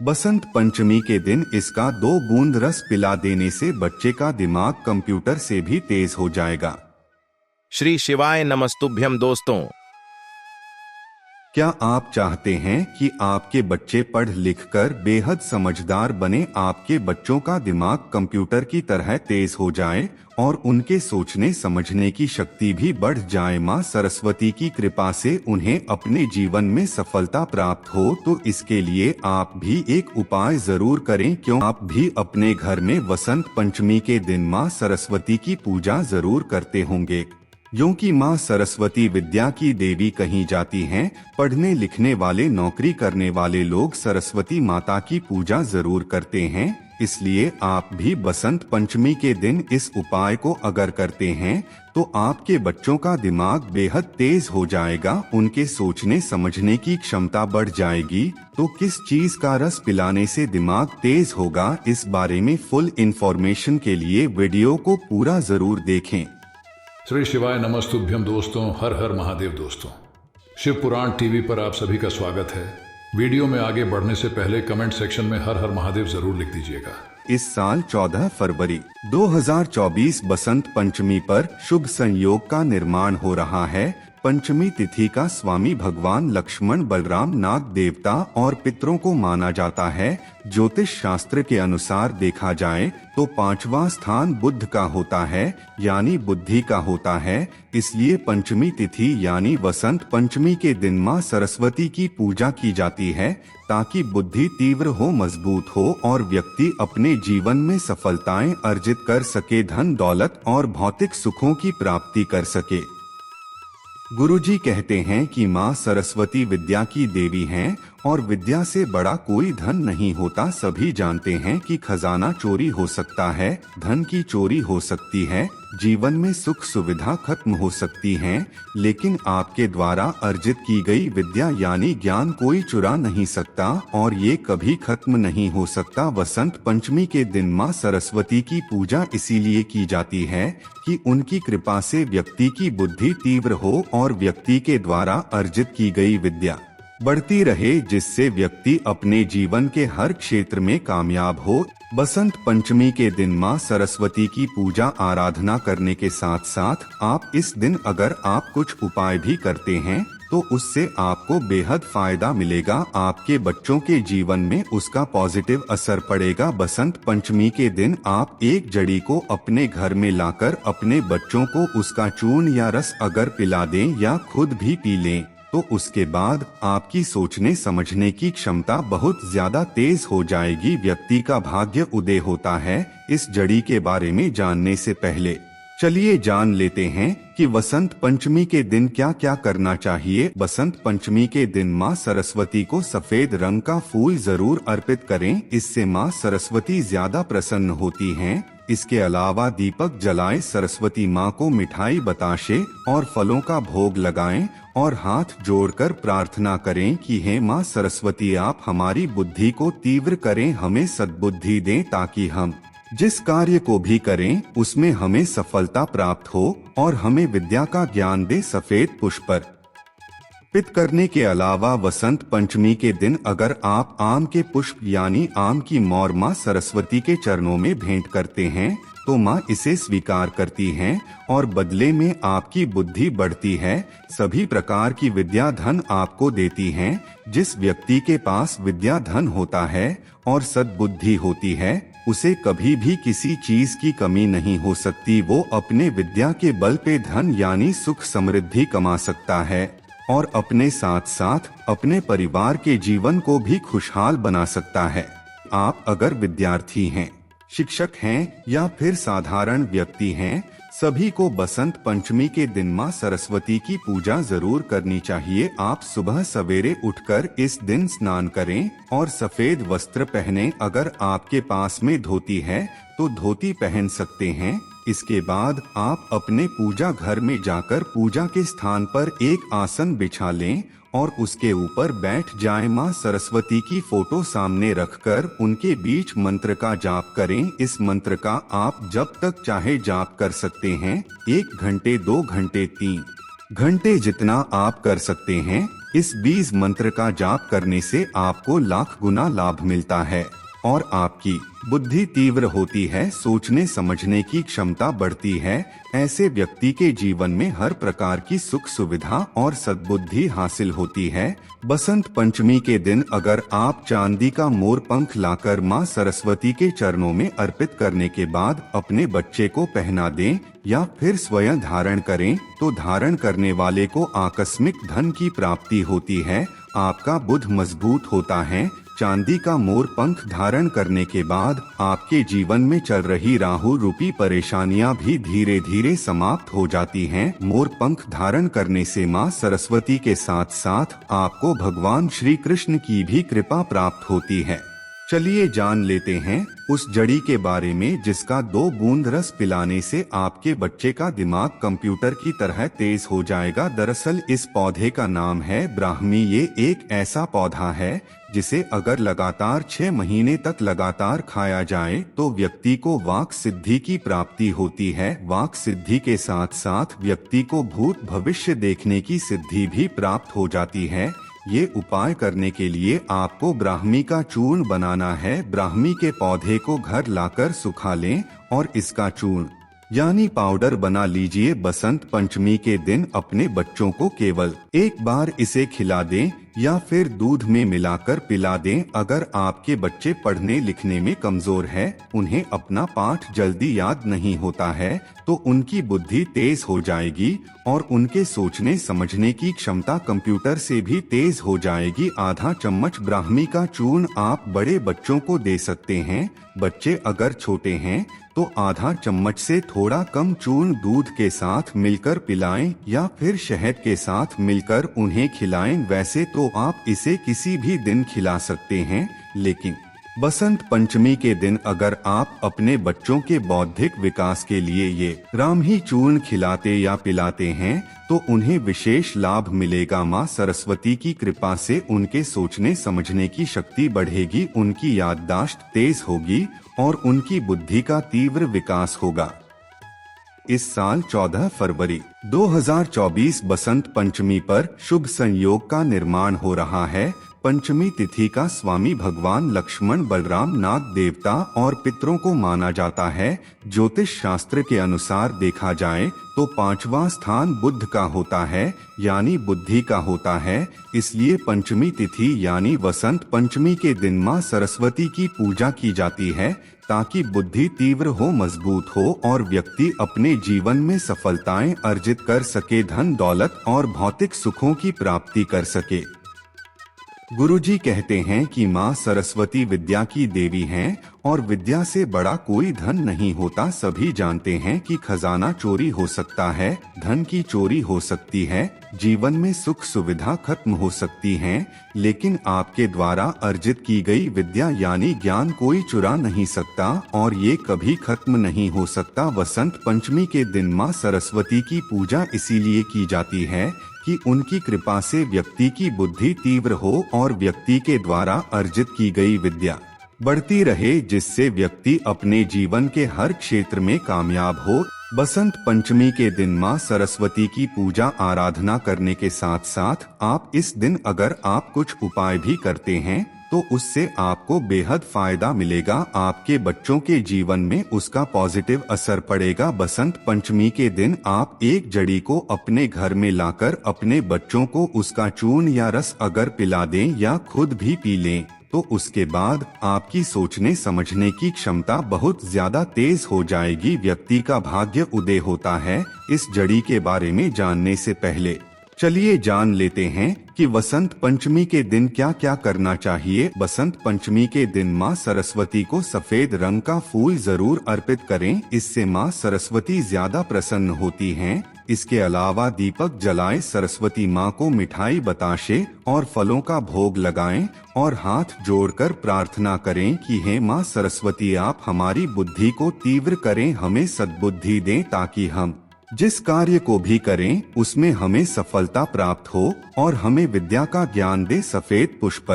बसंत पंचमी के दिन इसका 2 बूंद रस पिला देने से बच्चे का दिमाग कंप्यूटर से भी तेज हो जाएगा। श्री शिवाय नमस्तुभ्यम दोस्तों। क्या आप चाहते हैं कि आपके बच्चे पढ़ लिख कर बेहद समझदार बने, आपके बच्चों का दिमाग कंप्यूटर की तरह तेज हो जाए और उनके सोचने समझने की शक्ति भी बढ़ जाए? माँ सरस्वती की कृपा से उन्हें अपने जीवन में सफलता प्राप्त हो, तो इसके लिए आप भी एक उपाय जरूर करें। क्यों आप भी अपने घर में वसंत पंचमी के दिन माँ सरस्वती की पूजा जरूर करते होंगे, क्योंकि माँ सरस्वती विद्या की देवी कही जाती हैं। पढ़ने लिखने वाले, नौकरी करने वाले लोग सरस्वती माता की पूजा जरूर करते हैं। इसलिए आप भी बसंत पंचमी के दिन इस उपाय को अगर करते हैं तो आपके बच्चों का दिमाग बेहद तेज हो जाएगा, उनके सोचने समझने की क्षमता बढ़ जाएगी। तो किस चीज का रस पिलाने से दिमाग तेज होगा, इस बारे में फुल इंफॉर्मेशन के लिए वीडियो को पूरा जरूर देखें। श्री शिवाय नमस्तुभ्यम दोस्तों, हर हर महादेव दोस्तों। शिव पुराण टीवी पर आप सभी का स्वागत है। वीडियो में आगे बढ़ने से पहले कमेंट सेक्शन में हर हर महादेव जरूर लिख दीजिएगा। इस साल 14 फरवरी 2024 बसंत पंचमी पर शुभ संयोग का निर्माण हो रहा है। पंचमी तिथि का स्वामी भगवान लक्ष्मण, बलराम, नाग देवता और पितरों को माना जाता है। ज्योतिष शास्त्र के अनुसार देखा जाए तो 5वां स्थान बुध का होता है, यानी बुद्धि का होता है। इसलिए पंचमी तिथि यानी वसंत पंचमी के दिन माँ सरस्वती की पूजा की जाती है, ताकि बुद्धि तीव्र हो, मजबूत हो और व्यक्ति अपने जीवन में सफलताएं अर्जित कर सके, धन दौलत और भौतिक सुखों की प्राप्ति कर सके। गुरुजी कहते हैं कि माँ सरस्वती विद्या की देवी हैं और विद्या से बड़ा कोई धन नहीं होता। सभी जानते हैं कि खजाना चोरी हो सकता है, धन की चोरी हो सकती है, जीवन में सुख सुविधा खत्म हो सकती है, लेकिन आपके द्वारा अर्जित की गई विद्या यानी ज्ञान कोई चुरा नहीं सकता और ये कभी खत्म नहीं हो सकता। वसंत पंचमी के दिन माँ सरस्वती की पूजा इसीलिए की जाती है कि उनकी कृपा से व्यक्ति की बुद्धि तीव्र हो और व्यक्ति के द्वारा अर्जित की गई विद्या बढ़ती रहे, जिससे व्यक्ति अपने जीवन के हर क्षेत्र में कामयाब हो। बसंत पंचमी के दिन माँ सरस्वती की पूजा आराधना करने के साथ साथ आप इस दिन अगर आप कुछ उपाय भी करते हैं तो उससे आपको बेहद फायदा मिलेगा, आपके बच्चों के जीवन में उसका पॉजिटिव असर पड़ेगा। बसंत पंचमी के दिन आप एक जड़ी को अपने घर में लाकर अपने बच्चों को उसका चूर्ण या रस अगर पिला दें या खुद भी पी लें, तो उसके बाद आपकी सोचने समझने की क्षमता बहुत ज्यादा तेज हो जाएगी, व्यक्ति का भाग्य उदय होता है। इस जड़ी के बारे में जानने से पहले चलिए जान लेते हैं कि वसंत पंचमी के दिन क्या क्या करना चाहिए। बसंत पंचमी के दिन माँ सरस्वती को सफेद रंग का फूल जरूर अर्पित करें, इससे माँ सरस्वती ज्यादा प्रसन्न होती हैं। इसके अलावा दीपक जलाएं, सरस्वती माँ को मिठाई, बताशे और फलों का भोग लगाएं और हाथ जोड़कर प्रार्थना करें कि हे माँ सरस्वती, आप हमारी बुद्धि को तीव्र करें, हमें सद्बुद्धि दें ताकि हम जिस कार्य को भी करें उसमें हमें सफलता प्राप्त हो और हमें विद्या का ज्ञान दे। सफेद पुष्प अर्पित करने के अलावा वसंत पंचमी के दिन अगर आप आम के पुष्प यानी आम की मौर माँ सरस्वती के चरणों में भेंट करते हैं तो माँ इसे स्वीकार करती हैं और बदले में आपकी बुद्धि बढ़ती है, सभी प्रकार की विद्या धन आपको देती हैं। जिस व्यक्ति के पास विद्या धन होता है और सद्बुद्धि होती है उसे कभी भी किसी चीज की कमी नहीं हो सकती। वो अपने विद्या के बल पे धन यानी सुख समृद्धि कमा सकता है और अपने साथ साथ अपने परिवार के जीवन को भी खुशहाल बना सकता है। आप अगर विद्यार्थी हैं, शिक्षक हैं या फिर साधारण व्यक्ति हैं, सभी को बसंत पंचमी के दिन माँ सरस्वती की पूजा जरूर करनी चाहिए। आप सुबह सवेरे उठकर इस दिन स्नान करें और सफेद वस्त्र पहनें। अगर आपके पास में धोती है तो धोती पहन सकते हैं। इसके बाद आप अपने पूजा घर में जाकर पूजा के स्थान पर एक आसन बिछा लें और उसके ऊपर बैठ जाएं। माँ सरस्वती की फोटो सामने रखकर उनके बीच मंत्र का जाप करें। इस मंत्र का आप जब तक चाहे जाप कर सकते हैं, 1 घंटे, 2 घंटे, 3 घंटे, जितना आप कर सकते हैं। इस बीज मंत्र का जाप करने से आपको लाख गुना लाभ मिलता है और आपकी बुद्धि तीव्र होती है, सोचने समझने की क्षमता बढ़ती है। ऐसे व्यक्ति के जीवन में हर प्रकार की सुख सुविधा और सद्बुद्धि हासिल होती है। बसंत पंचमी के दिन अगर आप चांदी का मोर पंख लाकर मां सरस्वती के चरणों में अर्पित करने के बाद अपने बच्चे को पहना दें या फिर स्वयं धारण करें तो धारण करने वाले को आकस्मिक धन की प्राप्ति होती है। आपका बुद्ध मजबूत होता है। चांदी का मोर पंख धारण करने के बाद आपके जीवन में चल रही राहु रूपी परेशानियां भी धीरे धीरे समाप्त हो जाती हैं। मोर पंख धारण करने से मां सरस्वती के साथ साथ आपको भगवान श्री कृष्ण की भी कृपा प्राप्त होती है। चलिए जान लेते हैं उस जड़ी के बारे में जिसका 2 बूंद रस पिलाने से आपके बच्चे का दिमाग कंप्यूटर की तरह तेज हो जाएगा। दरअसल इस पौधे का नाम है ब्राह्मी। ये एक ऐसा पौधा है जिसे अगर लगातार 6 महीने तक लगातार खाया जाए तो व्यक्ति को वाक सिद्धि की प्राप्ति होती है। वाक सिद्धि के साथ साथ व्यक्ति को भूत भविष्य देखने की सिद्धि भी प्राप्त हो जाती है। ये उपाय करने के लिए आपको ब्राह्मी का चूर्ण बनाना है। ब्राह्मी के पौधे को घर लाकर सुखा लें और इसका चूर्ण यानी पाउडर बना लीजिए। बसंत पंचमी के दिन अपने बच्चों को केवल एक बार इसे खिला दें या फिर दूध में मिलाकर पिला दें। अगर आपके बच्चे पढ़ने लिखने में कमजोर है, उन्हें अपना पाठ जल्दी याद नहीं होता है, तो उनकी बुद्धि तेज हो जाएगी और उनके सोचने समझने की क्षमता कंप्यूटर से भी तेज हो जाएगी। आधा चम्मच ब्राह्मी का चूर्ण आप बड़े बच्चों को दे सकते हैं। बच्चे अगर छोटे हैं तो आधा चम्मच से थोड़ा कम चूर्ण दूध के साथ मिलकर पिलाएं या फिर शहद के साथ मिलकर उन्हें खिलाएं। वैसे तो आप इसे किसी भी दिन खिला सकते हैं, लेकिन बसंत पंचमी के दिन अगर आप अपने बच्चों के बौद्धिक विकास के लिए ये ब्राह्मी चूर्ण खिलाते या पिलाते हैं तो उन्हें विशेष लाभ मिलेगा। मां सरस्वती की कृपा से उनके सोचने समझने की शक्ति बढ़ेगी, उनकी याददाश्त तेज होगी और उनकी बुद्धि का तीव्र विकास होगा। इस साल 14 फरवरी 2024 बसंत पंचमी पर शुभ संयोग का निर्माण हो रहा है। पंचमी तिथि का स्वामी भगवान लक्ष्मण बलराम नाग देवता और पितरों को माना जाता है। ज्योतिष शास्त्र के अनुसार देखा जाए तो 5वां स्थान बुध का होता है, यानी बुद्धि का होता है। इसलिए पंचमी तिथि यानी वसंत पंचमी के दिन मां सरस्वती की पूजा की जाती है ताकि बुद्धि तीव्र हो, मजबूत हो और व्यक्ति अपने जीवन में सफलताएं अर्जित कर सके, धन दौलत और भौतिक सुखों की प्राप्ति कर सके। गुरुजी कहते हैं कि मां सरस्वती विद्या की देवी हैं और विद्या से बड़ा कोई धन नहीं होता। सभी जानते हैं कि खजाना चोरी हो सकता है, धन की चोरी हो सकती है, जीवन में सुख सुविधा खत्म हो सकती है, लेकिन आपके द्वारा अर्जित की गई विद्या यानी ज्ञान कोई चुरा नहीं सकता और ये कभी खत्म नहीं हो सकता। वसंत पंचमी के दिन मां सरस्वती की पूजा इसीलिए की जाती है कि उनकी कृपा से व्यक्ति की बुद्धि तीव्र हो और व्यक्ति के द्वारा अर्जित की गई विद्या बढ़ती रहे, जिससे व्यक्ति अपने जीवन के हर क्षेत्र में कामयाब हो। बसंत पंचमी के दिन मां सरस्वती की पूजा आराधना करने के साथ साथ आप इस दिन अगर आप कुछ उपाय भी करते हैं तो उससे आपको बेहद फायदा मिलेगा। आपके बच्चों के जीवन में उसका पॉजिटिव असर पड़ेगा। बसंत पंचमी के दिन आप एक जड़ी को अपने घर में लाकर अपने बच्चों को उसका चूर्ण या रस अगर पिला दें या खुद भी पी लें तो उसके बाद आपकी सोचने समझने की क्षमता बहुत ज्यादा तेज हो जाएगी। व्यक्ति का भाग्य उदय होता है। इस जड़ी के बारे में जानने से पहले चलिए जान लेते हैं कि वसंत पंचमी के दिन क्या क्या करना चाहिए। बसंत पंचमी के दिन मां सरस्वती को सफेद रंग का फूल जरूर अर्पित करें, इससे मां सरस्वती ज्यादा प्रसन्न होती हैं। इसके अलावा दीपक जलाएं, सरस्वती मां को मिठाई, बताशे और फलों का भोग लगाएं और हाथ जोड़कर प्रार्थना करें कि हे मां सरस्वती, आप हमारी बुद्धि को तीव्र करें, हमें सद्बुद्धि दें ताकि हम जिस कार्य को भी करें उसमें हमें सफलता प्राप्त हो और हमें विद्या का ज्ञान दे। सफेद पुष्प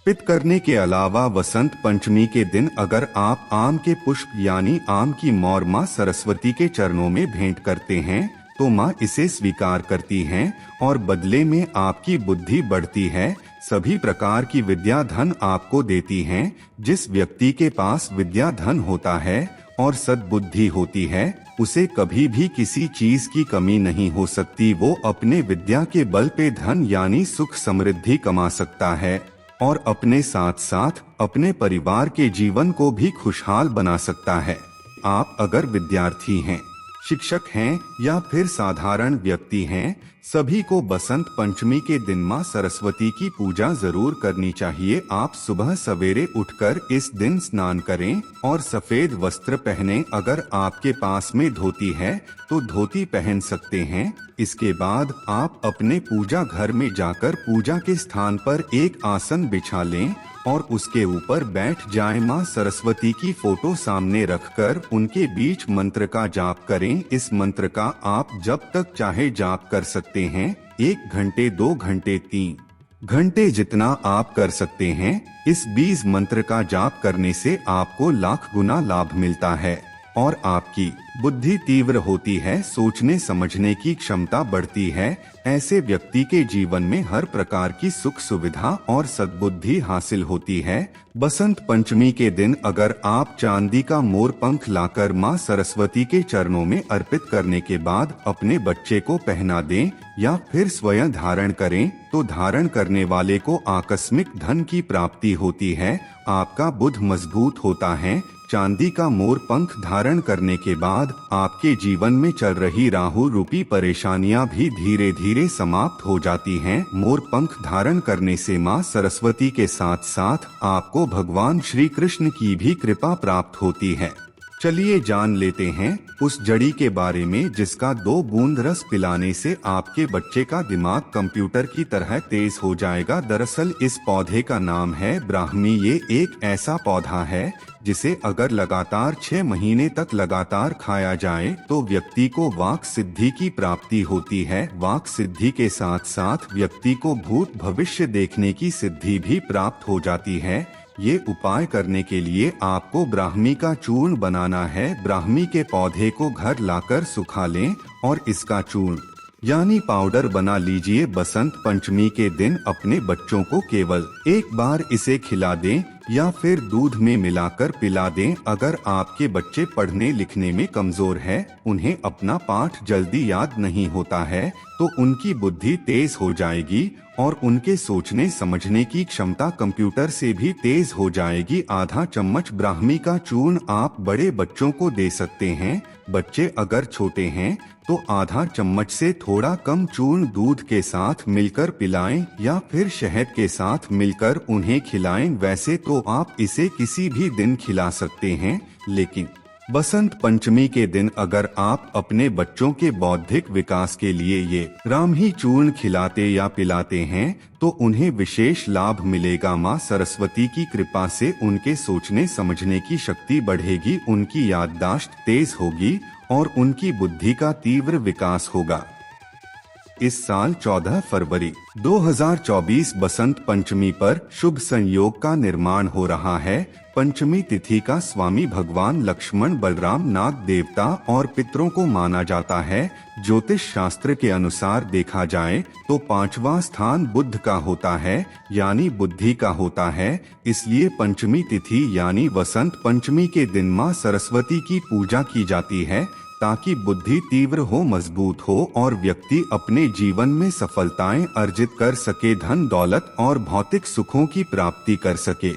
अर्पित करने के अलावा वसंत पंचमी के दिन अगर आप आम के पुष्प यानी आम की मोर मां सरस्वती के चरणों में भेंट करते हैं तो माँ इसे स्वीकार करती हैं और बदले में आपकी बुद्धि बढ़ती है। सभी प्रकार की विद्या धन आपको देती हैं। जिस व्यक्ति के पास विद्या धन होता है और सद्बुद्धि होती है, उसे कभी भी किसी चीज की कमी नहीं हो सकती। वो अपने विद्या के बल पे धन यानी सुख समृद्धि कमा सकता है और अपने साथ साथ अपने परिवार के जीवन को भी खुशहाल बना सकता है। आप अगर विद्यार्थी हैं, शिक्षक हैं या फिर साधारण व्यक्ति हैं, सभी को बसंत पंचमी के दिन मां सरस्वती की पूजा जरूर करनी चाहिए। आप सुबह सवेरे उठकर इस दिन स्नान करें और सफेद वस्त्र पहनें। अगर आपके पास में धोती है तो धोती पहन सकते हैं। इसके बाद आप अपने पूजा घर में जाकर पूजा के स्थान पर एक आसन बिछा लें और उसके ऊपर बैठ जाएं। मां सरस्वती की फोटो सामने रखकर उनके बीच मंत्र का जाप करें। इस मंत्र का आप जब तक चाहे जाप कर सकते हैं, 1 घंटे, 2 घंटे, 3 घंटे, जितना आप कर सकते हैं। इस बीज मंत्र का जाप करने से आपको लाख गुना लाभ मिलता है और आपकी बुद्धि तीव्र होती है, सोचने समझने की क्षमता बढ़ती है। ऐसे व्यक्ति के जीवन में हर प्रकार की सुख सुविधा और सद्बुद्धि हासिल होती है। बसंत पंचमी के दिन अगर आप चांदी का मोर पंख लाकर मां सरस्वती के चरणों में अर्पित करने के बाद अपने बच्चे को पहना दें या फिर स्वयं धारण करें, तो धारण करने वाले को आकस्मिक धन की प्राप्ति होती है। आपका बुद्ध मजबूत होता है। चांदी का मोर पंख धारण करने के बाद आपके जीवन में चल रही राहु रूपी परेशानियां भी धीरे धीरे समाप्त हो जाती हैं। मोर पंख धारण करने से मां सरस्वती के साथ साथ आपको भगवान श्री कृष्ण की भी कृपा प्राप्त होती है। चलिए जान लेते हैं उस जड़ी के बारे में जिसका 2 बूंद रस पिलाने से आपके बच्चे का दिमाग कंप्यूटर की तरह तेज हो जाएगा। दरअसल इस पौधे का नाम है ब्राह्मी। ये एक ऐसा पौधा है जिसे अगर लगातार 6 महीने तक लगातार खाया जाए तो व्यक्ति को वाक सिद्धि की प्राप्ति होती है। वाक सिद्धि के साथ साथ व्यक्ति को भूत भविष्य देखने की सिद्धि भी प्राप्त हो जाती है। ये उपाय करने के लिए आपको ब्राह्मी का चूर्ण बनाना है। ब्राह्मी के पौधे को घर लाकर सुखा लें और इसका चूर्ण यानी पाउडर बना लीजिए। बसंत पंचमी के दिन अपने बच्चों को केवल एक बार इसे खिला दें या फिर दूध में मिलाकर पिला दें। अगर आपके बच्चे पढ़ने लिखने में कमजोर है, उन्हें अपना पाठ जल्दी याद नहीं होता है, तो उनकी बुद्धि तेज हो जाएगी और उनके सोचने समझने की क्षमता कंप्यूटर से भी तेज हो जाएगी। आधा चम्मच ब्राह्मी का चूर्ण आप बड़े बच्चों को दे सकते हैं। बच्चे अगर छोटे हैं तो आधा चम्मच से थोड़ा कम चूर्ण दूध के साथ मिलकर पिलाएं या फिर शहद के साथ मिलकर उन्हें खिलाएं। वैसे तो आप इसे किसी भी दिन खिला सकते हैं, लेकिन बसंत पंचमी के दिन अगर आप अपने बच्चों के बौद्धिक विकास के लिए ये ब्राह्मी चूर्ण खिलाते या पिलाते हैं तो उन्हें विशेष लाभ मिलेगा। मां सरस्वती की कृपा से उनके सोचने समझने की शक्ति बढ़ेगी, उनकी याददाश्त तेज होगी और उनकी बुद्धि का तीव्र विकास होगा। इस साल 14 फरवरी 2024 बसंत पंचमी पर शुभ संयोग का निर्माण हो रहा है। पंचमी तिथि का स्वामी भगवान लक्ष्मण बलराम नाग देवता और पितरों को माना जाता है। ज्योतिष शास्त्र के अनुसार देखा जाए तो 5वां स्थान बुध का होता है यानी बुद्धि का होता है। इसलिए पंचमी तिथि यानी वसंत पंचमी के दिन मां सरस्वती की पूजा की जाती है ताकि बुद्धि तीव्र हो, मजबूत हो और व्यक्ति अपने जीवन में सफलताएं अर्जित कर सके, धन दौलत और भौतिक सुखों की प्राप्ति कर सके।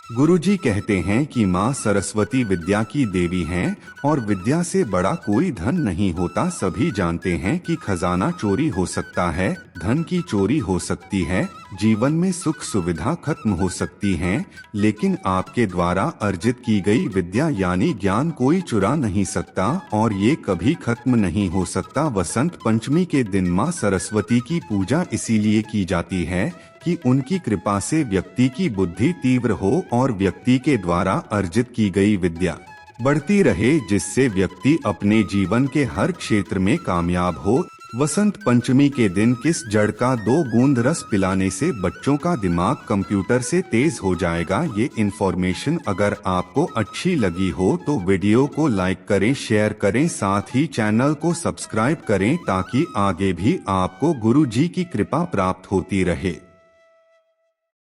गुरुजी कहते हैं कि माँ सरस्वती विद्या की देवी हैं और विद्या से बड़ा कोई धन नहीं होता। सभी जानते हैं कि खजाना चोरी हो सकता है, धन की चोरी हो सकती है, जीवन में सुख सुविधा खत्म हो सकती है, लेकिन आपके द्वारा अर्जित की गई विद्या यानी ज्ञान कोई चुरा नहीं सकता और ये कभी खत्म नहीं हो सकता। वसंत पंचमी के दिन माँ सरस्वती की पूजा इसीलिए की जाती है कि उनकी कृपा से व्यक्ति की बुद्धि तीव्र हो और व्यक्ति के द्वारा अर्जित की गई विद्या बढ़ती रहे, जिससे व्यक्ति अपने जीवन के हर क्षेत्र में कामयाब हो। वसंत पंचमी के दिन किस जड़ का 2 बूंद रस पिलाने से बच्चों का दिमाग कंप्यूटर से तेज हो जाएगा। ये इन्फॉर्मेशन अगर आपको अच्छी लगी हो तो वीडियो को लाइक करें, शेयर करें, साथ ही चैनल को सब्सक्राइब करें ताकि आगे भी आपको गुरु जी की कृपा प्राप्त होती रहे।